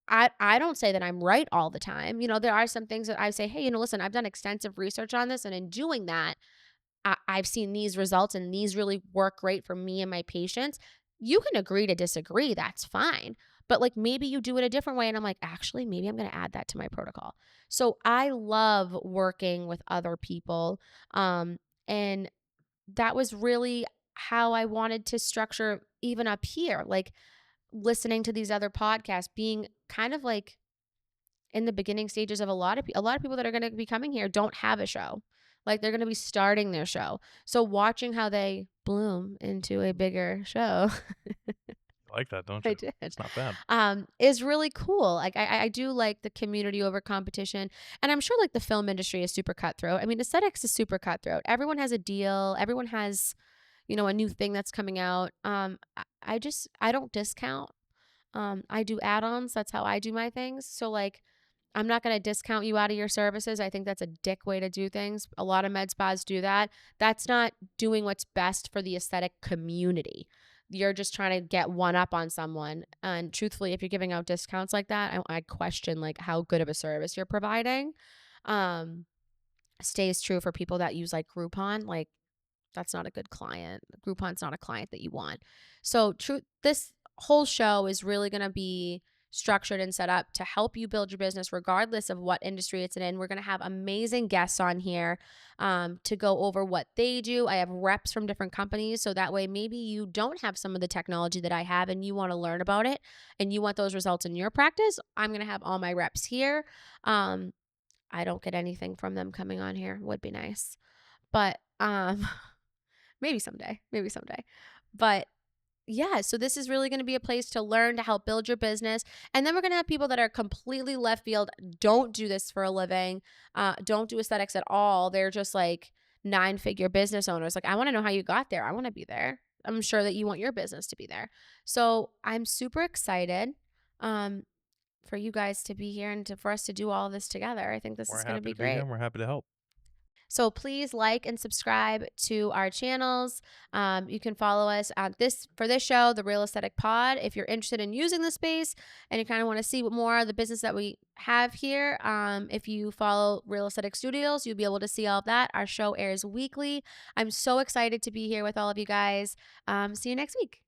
I don't say that I'm right all the time. There are some things that I say, hey, listen, I've done extensive research on this, and in doing that, I've seen these results, and these really work great for me and my patients. You can agree to disagree. That's fine. But like maybe you do it a different way. And I'm like, actually, maybe I'm going to add that to my protocol. So I love working with other people. And that was really how I wanted to structure even up here. Like listening to these other podcasts, being kind of like in the beginning stages of a lot of people that are going to be coming here don't have a show. Like they're going to be starting their show. So watching how they bloom into a bigger show. You like that, don't I you? did. It's not bad. Is really cool. Like I do like the community over competition, and I'm sure like the film industry is super cutthroat. I mean, aesthetics is super cutthroat. Everyone has a deal. Everyone has, you know, a new thing that's coming out. I don't discount. I do add-ons. That's how I do my things. So like I'm not going to discount you out of your services. I think that's a dick way to do things. A lot of med spas do that. That's not doing what's best for the aesthetic community. You're just trying to get one up on someone. And truthfully, if you're giving out discounts like that, I question like how good of a service you're providing. Um, Stays true for people that use like Groupon. Like that's not a good client. Groupon's not a client that you want. So true, this whole show is really going to be structured and set up to help you build your business regardless of what industry it's in. We're going to have amazing guests on here to go over what they do. I have reps from different companies. So that way, maybe you don't have some of the technology that I have and you want to learn about it and you want those results in your practice. I'm going to have all my reps here. I don't get anything from them coming on here. Would be nice. But maybe someday, maybe someday. But yeah, so this is really going to be a place to learn to help build your business. And then we're going to have people that are completely left field, don't do this for a living, don't do aesthetics at all. They're just like 9-figure business owners. Like, I want to know how you got there. I want to be there. I'm sure that you want your business to be there. So I'm super excited for you guys to be here and for us to do all of this together. I think this We're is going to happy be to be here great. and we're happy to help. So please like and subscribe to our channels. You can follow us on for this show, The Real Aesthetic Pod. If you're interested in using the space and you kind of want to see what more of the business that we have here, if you follow Real Aesthetic Studios, you'll be able to see all of that. Our show airs weekly. I'm so excited to be here with all of you guys. See you next week.